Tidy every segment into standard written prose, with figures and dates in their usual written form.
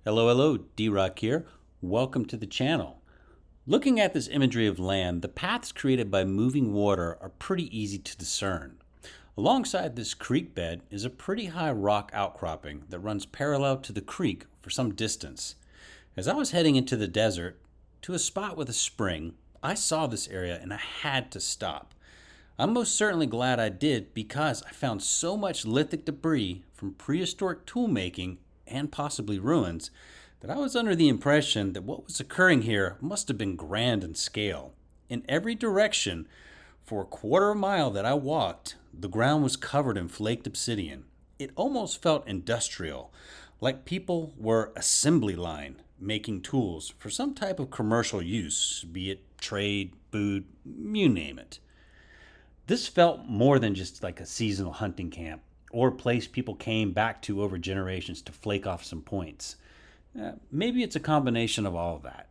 Hello, D-Rock here. Welcome to the channel. Looking at this imagery of land, the paths created by moving water are pretty easy to discern. Alongside this creek bed is a pretty high rock outcropping that runs parallel to the creek for some distance. As I was heading into the desert, to a spot with a spring, I saw this area and I had to stop. I'm most certainly glad I did because I found so much lithic debris from prehistoric tool making and possibly ruins that I was under the impression that what was occurring here must have been grand in scale. In every direction, for a quarter mile that I walked, the ground was covered in flaked obsidian. It almost felt industrial, like people were assembly line making tools for some type of commercial use, be it trade, food, you name it. This felt more than just like a seasonal hunting camp or a place people came back to over generations to flake off some points. Maybe it's a combination of all of that.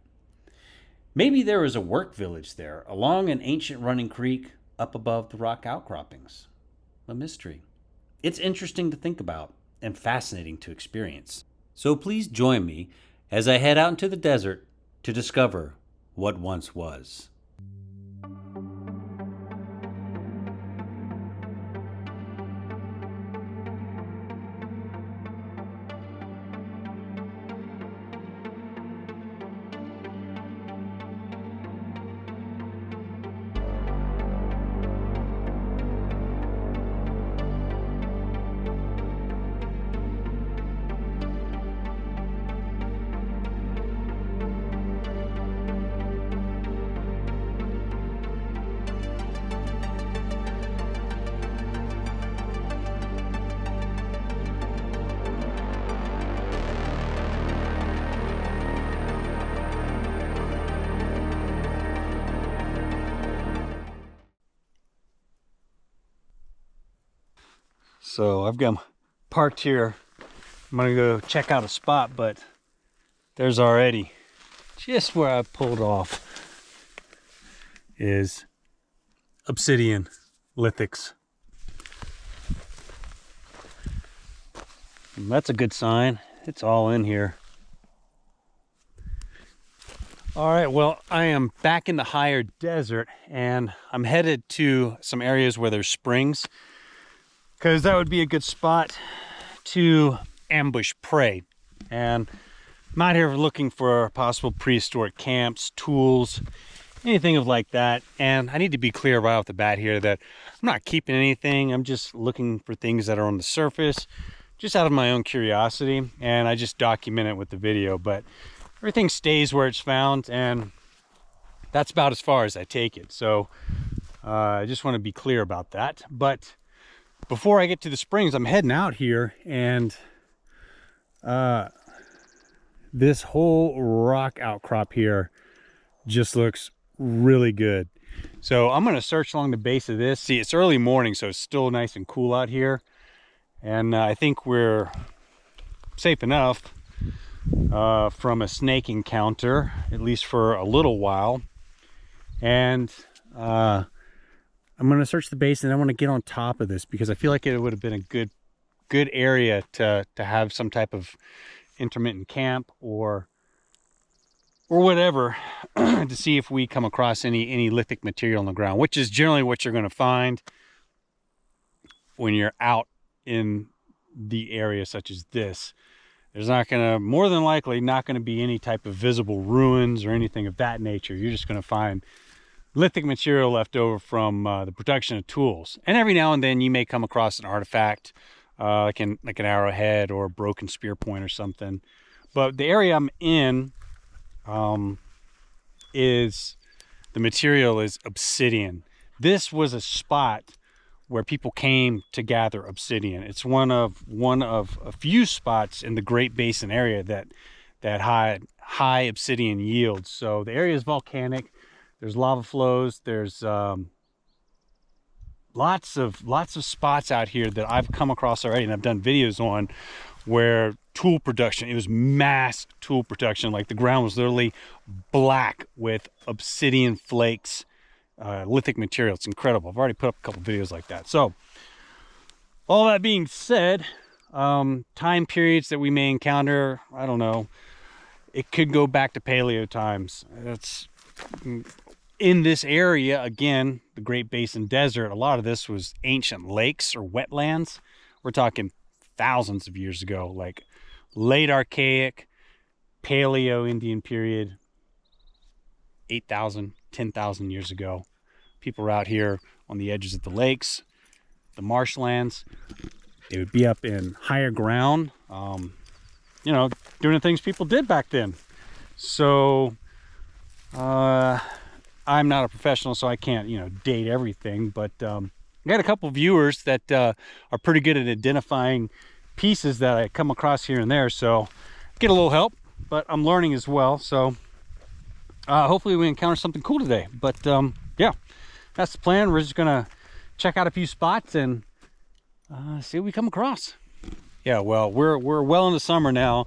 Maybe there was a work village there along an ancient running creek up above the rock outcroppings. A mystery. It's interesting to think about and fascinating to experience. So please join me as I head out into the desert to discover what once was. So I've got parked here. I'm gonna go check out a spot, but there's already just where I pulled off is obsidian lithics. And that's a good sign. It's all in here. All right, well, I am back in the higher desert and I'm headed to some areas where there's springs, because that would be a good spot to ambush prey. And I'm out here looking for possible prehistoric camps, tools, anything of like that. And I need to be clear right off the bat here that I'm not keeping anything. I'm just looking for things that are on the surface, just out of my own curiosity. And I just document it with the video, but everything stays where it's found. And that's about as far as I take it. So I just want to be clear about that. But before I get to the springs, I'm heading out here, and this whole rock outcrop here just looks really good. So I'm going to search along the base of this. See, it's early morning, so it's still nice and cool out here. And I think we're safe enough from a snake encounter, at least for a little while. And I'm going to search the base, and I want to get on top of this because I feel like it would have been a good area to have some type of intermittent camp or whatever to see if we come across any lithic material on the ground, which is generally what you're going to find when you're out in the area such as this. There's more than likely not going to be any type of visible ruins or anything of that nature. You're just going to find lithic material left over from the production of tools. And every now and then you may come across an artifact like an arrowhead or a broken spear point or something. But the area I'm in is the material is obsidian. This was a spot where people came to gather obsidian. It's one of a few spots in the Great Basin area that had high obsidian yields. So the area is volcanic. There's lava flows. There's lots of spots out here that I've come across already, and I've done videos on where tool production, it was mass tool production. Like the ground was literally black with obsidian flakes, lithic material. It's incredible. I've already put up a couple videos like that. So all that being said, time periods that we may encounter, I don't know. It could go back to paleo times. It's in this area, again, the Great Basin Desert, a lot of this was ancient lakes or wetlands. We're talking thousands of years ago, like late Archaic, Paleo Indian period, 8,000, 10,000 years ago. People were out here on the edges of the lakes, the marshlands. They would be up in higher ground, you know, doing the things people did back then. So I'm not a professional, so I can't, you know, date everything, but I got a couple viewers that are pretty good at identifying pieces that I come across here and there, so get a little help, but I'm learning as well. So hopefully we encounter something cool today. But yeah, that's the plan. We're just gonna check out a few spots and see what we come across. Yeah, well, we're well into summer now,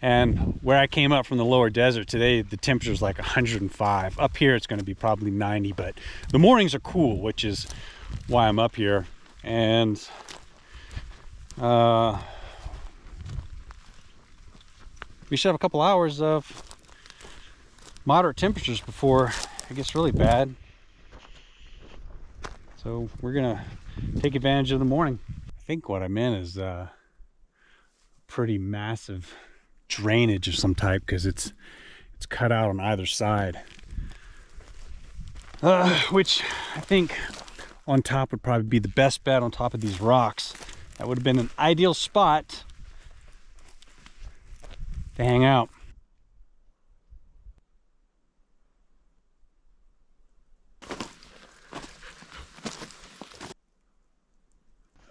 and where I came up from the lower desert today, the temperature is like 105. Up here it's going to be probably 90, but the mornings are cool, which is why I'm up here. And we should have a couple hours of moderate temperatures before it gets really bad. So we're gonna take advantage of the morning. I think what I meant is pretty massive drainage of some type, because it's cut out on either side, which I think on top would probably be the best bet. On top of these rocks, that would have been an ideal spot to hang out.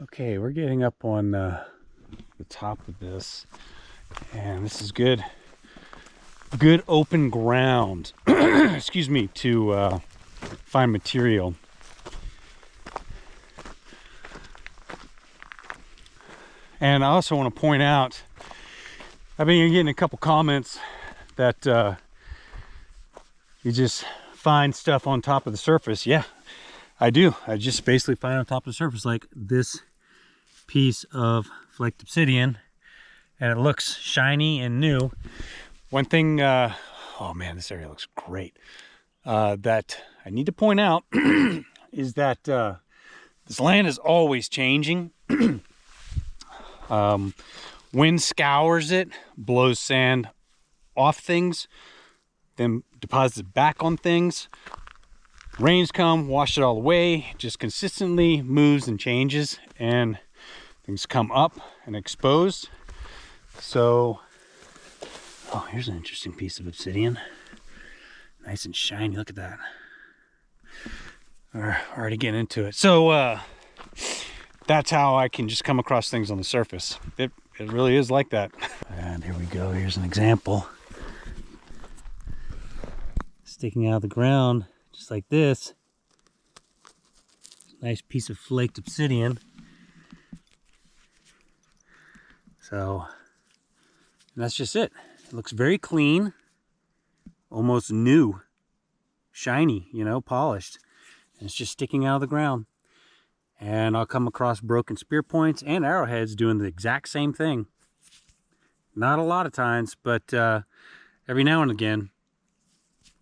Okay, we're getting up on the top of this, and this is good open ground excuse me, to find material. And I also want to point out, I've been getting a couple comments that you just find stuff on top of the surface. Yeah, I do. I just basically find on top of the surface, like this piece of flaked obsidian, and it looks shiny and new. One thing, oh man, this area looks great, that I need to point out is that this land is always changing. Wind scours it, blows sand off things, then deposits it back on things. Rains come, wash it all away, just consistently moves and changes, and things come up and exposed. So, oh, here's an interesting piece of obsidian. Nice and shiny, look at that. We're already getting into it. So, that's how I can just come across things on the surface. It really is like that. And here we go, here's an example. Sticking out of the ground, just like this. Nice piece of flaked obsidian. So, and that's just it. It looks very clean, almost new, shiny, you know, polished. And it's just sticking out of the ground. And I'll come across broken spear points and arrowheads doing the exact same thing. Not a lot of times, but every now and again.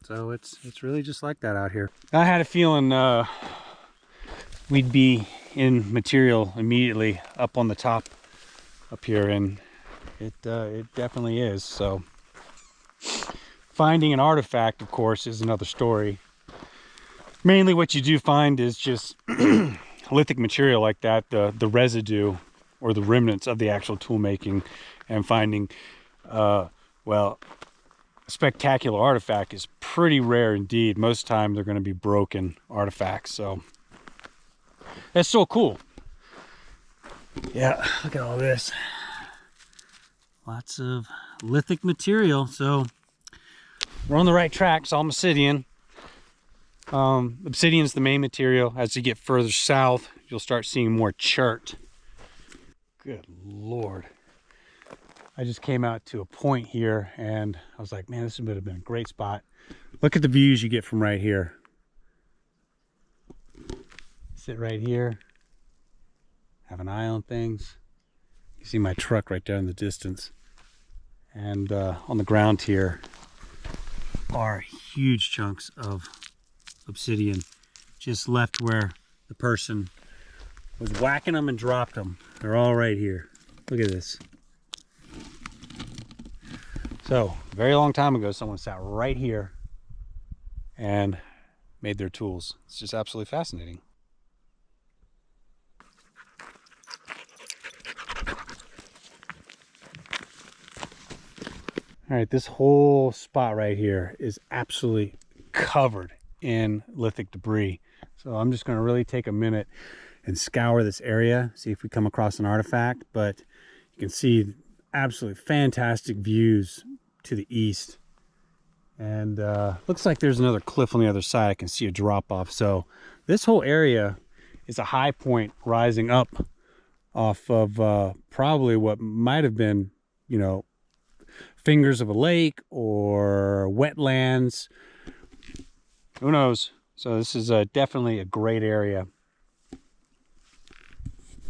So it's really just like that out here. I had a feeling we'd be in material immediately up on the top up here, and it definitely is. So finding an artifact, of course, is another story. Mainly what you do find is just lithic material like that, the residue or the remnants of the actual tool making, and finding well, a spectacular artifact is pretty rare indeed. Most times they're going to be broken artifacts, so that's so cool. Yeah, look at all this. Lots of lithic material, so we're on the right track. It's all obsidian. Obsidian is the main material. As you get further south, you'll start seeing more chert. Good Lord. I just came out to a point here and I was like, man, this would have been a great spot. Look at the views you get from right here. Sit right here, have an eye on things. You see my truck right there in the distance. And on the ground here are huge chunks of obsidian just left where the person was whacking them and dropped them. They're all right here. Look at this. So, a very long time ago, someone sat right here and made their tools. It's just absolutely fascinating. All right, this whole spot right here is absolutely covered in lithic debris. So I'm just gonna really take a minute and scour this area, see if we come across an artifact. But you can see absolutely fantastic views to the east. And looks like there's another cliff on the other side. I can see a drop off. So this whole area is a high point rising up off of probably what might have been, you know, fingers of a lake or wetlands. Who knows? So this is definitely a great area.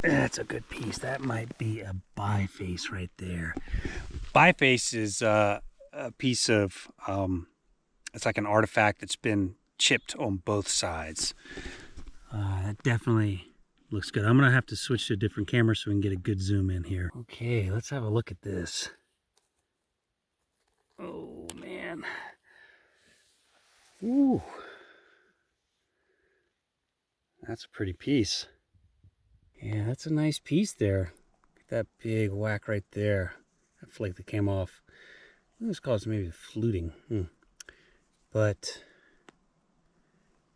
That's a good piece. That might be a biface right there. Biface is a piece of, it's like an artifact that's been chipped on both sides. That definitely looks good. I'm gonna have to switch to a different camera so we can get a good zoom in here. Okay, let's have a look at this. Oh man. Ooh. That's a pretty piece. Yeah, that's a nice piece there. Look at that big whack right there. That flake that came off. This caused maybe fluting. But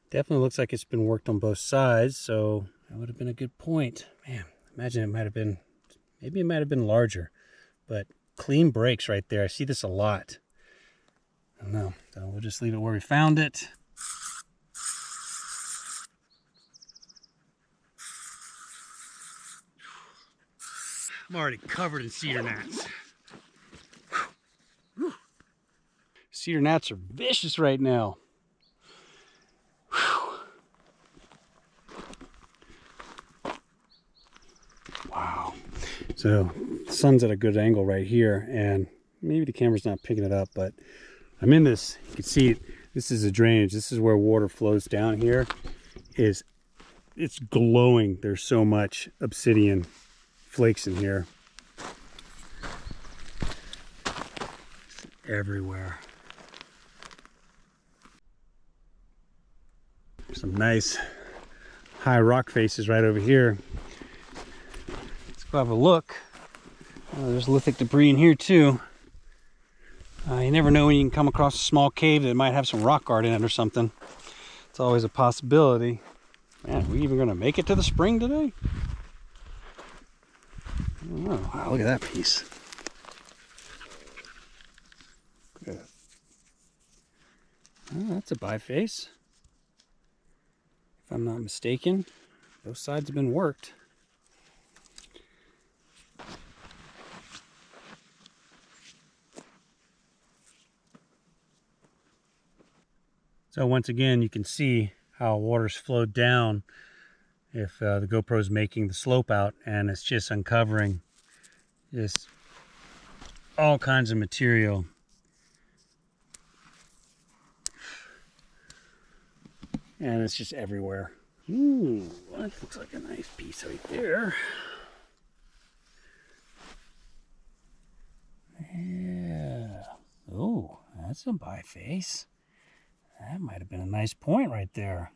definitely looks like it's been worked on both sides, so that would have been a good point. Man, imagine it might have been, maybe it might have been larger. But clean breaks right there. I see this a lot. I don't know. So we'll just leave it where we found it. I'm already covered in cedar gnats. Cedar gnats are vicious right now. Wow. So the sun's at a good angle right here, and maybe the camera's not picking it up, but I'm in this. You can see this is a drainage. This is where water flows down here. It's glowing. There's so much obsidian flakes in here. It's everywhere. Some nice high rock faces right over here. Let's go have a look. There's lithic debris in here too. You never know when you can come across a small cave that might have some rock art in it or something. It's always a possibility. Man, are we even gonna make it to the spring today? I don't know. Wow, look at that piece. Good. Oh, that's a biface. If I'm not mistaken, both sides have been worked. So once again, you can see how water's flowed down if the GoPro's making the slope out, and it's just uncovering just all kinds of material. And it's just everywhere. Ooh, that looks like a nice piece right there. Yeah. Oh, that's a biface. That might have been a nice point right there.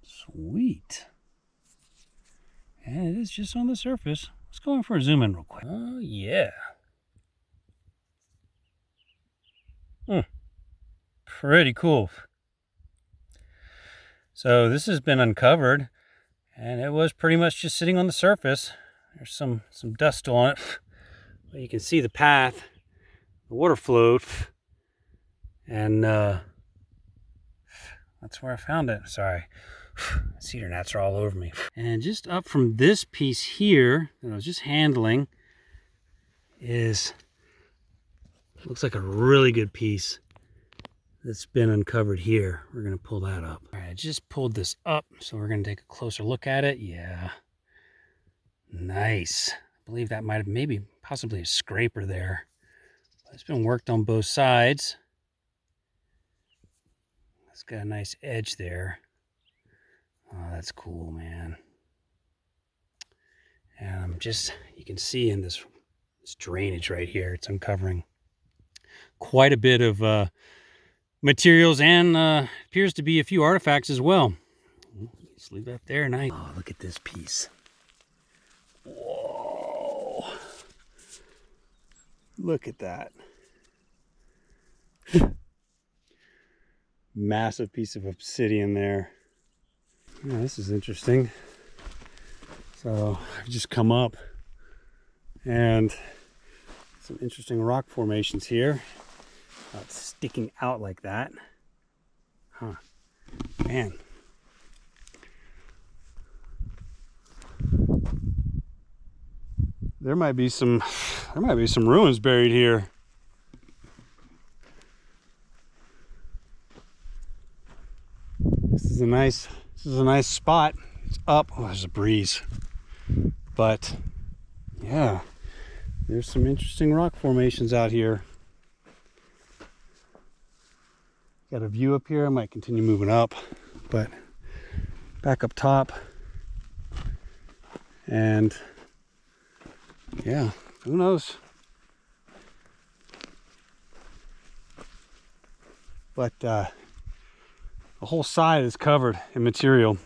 Sweet. And it is just on the surface. Let's go in for a zoom in real quick. Oh, yeah. Pretty cool. So this has been uncovered, and it was pretty much just sitting on the surface. There's some dust on it. But you can see the path. The water flowed, and that's where I found it. Sorry. Cedar gnats are all over me. And just up from this piece here that I was just handling looks like a really good piece that's been uncovered here. We're gonna pull that up. All right, I just pulled this up, so we're gonna take a closer look at it. Yeah, Nice. I believe that might have maybe possibly a scraper there. It's been worked on both sides. It's got a nice edge there. Oh, that's cool, man. And I'm just, you can see in this drainage right here, it's uncovering quite a bit of materials and appears to be a few artifacts as well. Just leave that there. Nice. Oh, look at this piece. Whoa. Look at that. Massive piece of obsidian there. Oh, this is interesting. So I've just come up and some interesting rock formations here. It's sticking out like that. Huh. Man. There might be some ruins buried here. This is a nice spot. It's up. Oh, there's a breeze. But yeah, there's some interesting rock formations out here. Got a view up here. I might continue moving up, but back up top. And yeah, who knows? But the whole side is covered in material.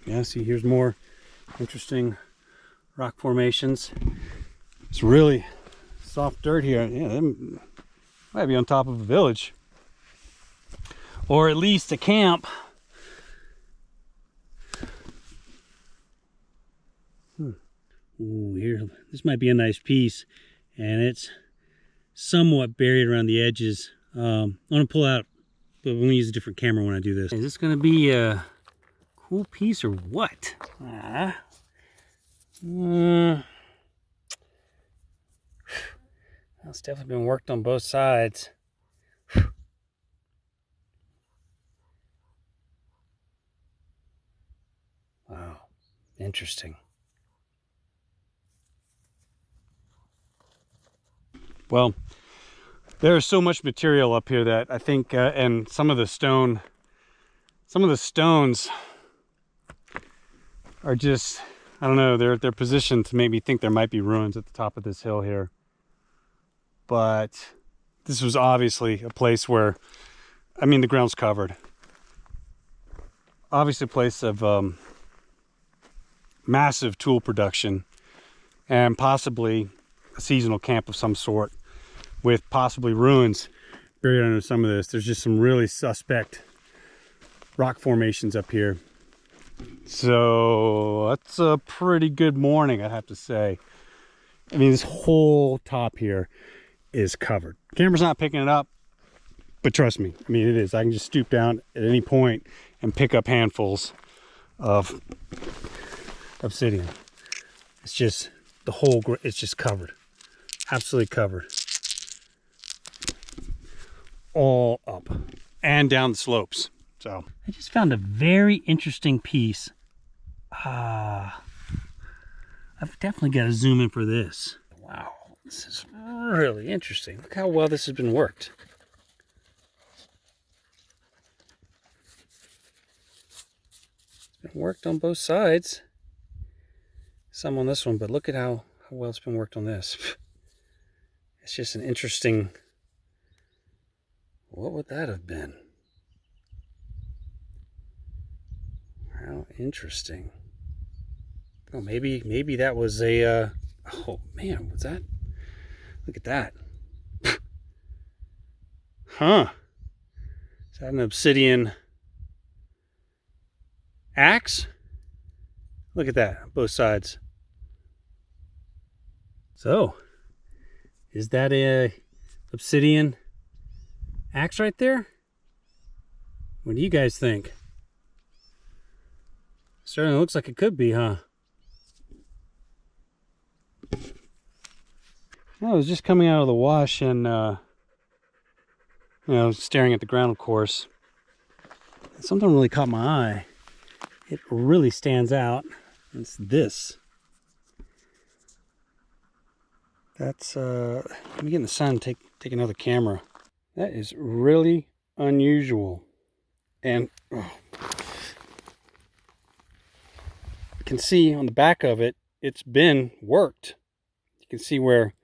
Yeah, see, here's more interesting rock formations. It's really soft dirt here. Yeah, they might be on top of a village, or at least a camp. Ooh, here, this might be a nice piece, and it's somewhat buried around the edges. I'm gonna pull out, but I'm gonna use a different camera when I do this. Is this gonna be a cool piece or what? It's definitely been worked on both sides. Wow, interesting. Well, there's so much material up here that I think, and some of the stones are just, I don't know, they're positioned to make me think there might be ruins at the top of this hill here. But this was obviously a place where, I mean, the ground's covered. Obviously a place of massive tool production, and possibly a seasonal camp of some sort, with possibly ruins buried under some of this. There's just some really suspect rock formations up here. So that's a pretty good morning, I'd have to say. I mean, this whole top here is covered. Camera's not picking it up, but trust me, I mean, it is. I can just stoop down at any point and pick up handfuls of obsidian. It's just the whole, it's just covered, absolutely covered, all up and down the slopes. So I just found a very interesting piece. I've definitely got to zoom in for this. Wow, this is really interesting. Look how well this has been worked. It's been worked on both sides. Some on this one, but look at how well it's been worked on this. It's just an interesting, what would that have been? How interesting. Oh, maybe that was a, oh man, what's that? Look at that. Huh. Is that an obsidian axe? Look at that, both sides. So, is that a obsidian axe right there? What do you guys think? Certainly looks like it could be, huh? I was just coming out of the wash and, you know, staring at the ground, of course. Something really caught my eye. It really stands out. It's this. That's, let me get in the sun, take another camera. That is really unusual. And oh, you can see on the back of it, it's been worked. You can see where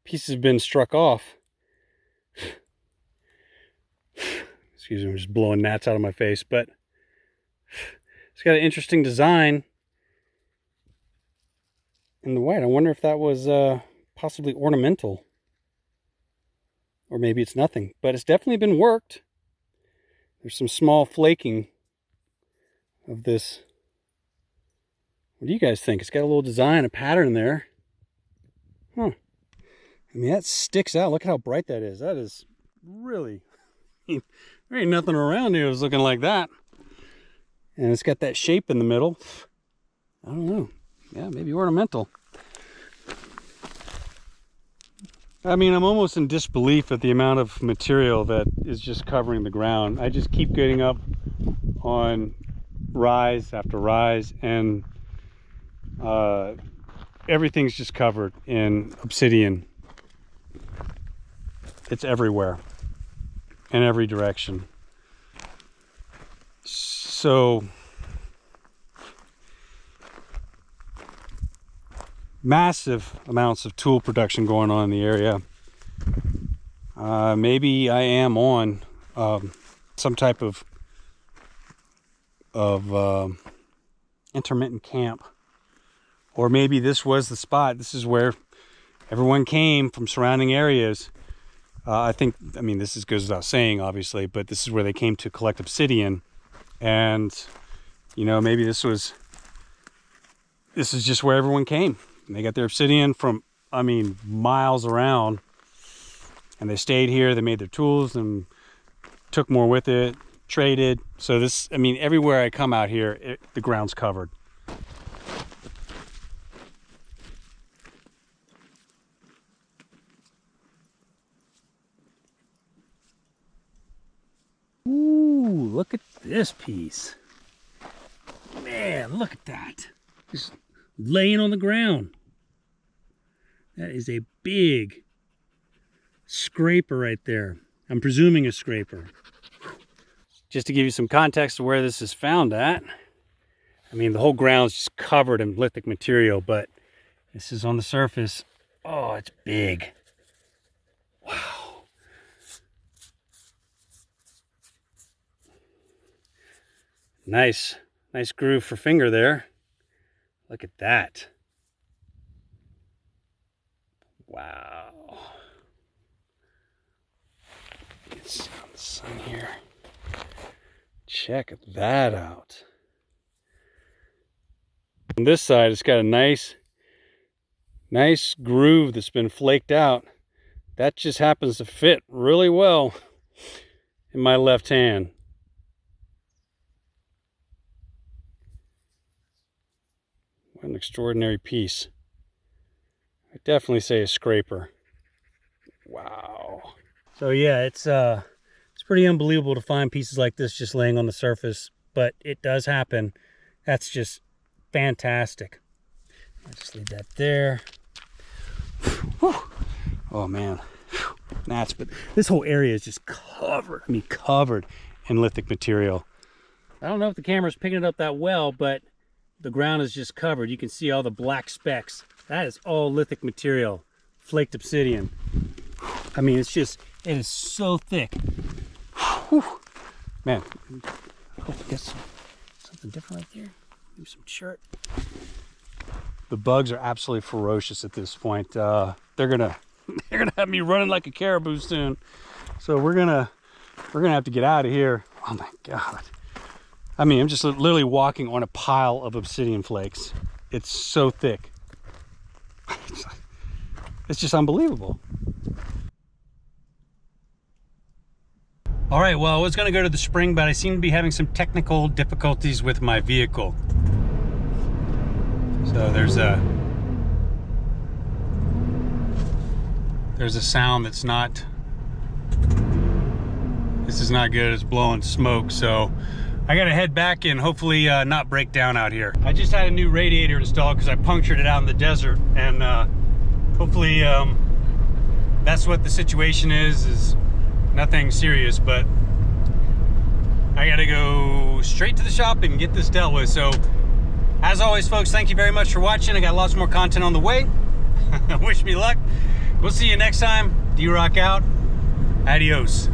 pieces have been struck off. Excuse me, I'm just blowing gnats out of my face, but it's got an interesting design in the white. I wonder if that was possibly ornamental. Or maybe it's nothing, but it's definitely been worked. There's some small flaking of this. What do you guys think? It's got a little design, a pattern there. Huh. I mean, that sticks out. Look at how bright that is. That is really, there ain't nothing around here that's looking like that. And it's got that shape in the middle. I don't know. Yeah, maybe ornamental. I mean, I'm almost in disbelief at the amount of material that is just covering the ground. I just keep getting up on rise after rise, and everything's just covered in obsidian. It's everywhere, in every direction. So massive amounts of tool production going on in the area. Maybe I am on some type of intermittent camp, or maybe this was the spot. This is where everyone came from surrounding areas. I mean, this goes without saying, obviously, but this is where they came to collect obsidian. And, you know, maybe this is just where everyone came. And they got their obsidian from, I mean, miles around. And they stayed here, they made their tools and took more with it, traded. So this, I mean, everywhere I come out here, the ground's covered. Ooh, look at this piece. Man, look at that. Just laying on the ground. That is a big scraper right there. I'm presuming a scraper. Just to give you some context of where this is found at. I mean, the whole ground's just covered in lithic material, but this is on the surface. Oh, it's big. Wow. Nice groove for finger there. Look at that. Wow. It's on the sun here. Check that out. On this side, it's got a nice groove that's been flaked out. That just happens to fit really well in my left hand. What an extraordinary piece. I definitely say a scraper. Wow. So yeah, it's pretty unbelievable to find pieces like this just laying on the surface, but it does happen. That's just fantastic. I'll just leave that there. Whew. Oh man, gnats, but this whole area is just covered, covered in lithic material. I don't know if the camera's picking it up that well, but the ground is just covered. You can see all the black specks. That is all lithic material, flaked obsidian. I mean, it is so thick. Whew. Man, I hope I get something different right there. Maybe some chert. The bugs are absolutely ferocious at this point. They're gonna have me running like a caribou soon. So we're gonna have to get out of here. Oh my God. I mean, I'm just literally walking on a pile of obsidian flakes. It's so thick. It's just unbelievable. All right, well, I was gonna go to the spring, but I seem to be having some technical difficulties with my vehicle. So there's a sound that's not, this is not good, it's blowing smoke, so I gotta head back and hopefully not break down out here. I just had a new radiator installed because I punctured it out in the desert, and hopefully that's what the situation is nothing serious, but I gotta go straight to the shop and get this dealt with. So as always, folks, thank you very much for watching. I got lots more content on the way. Wish me luck. We'll see you next time. D-Rock out. Adios.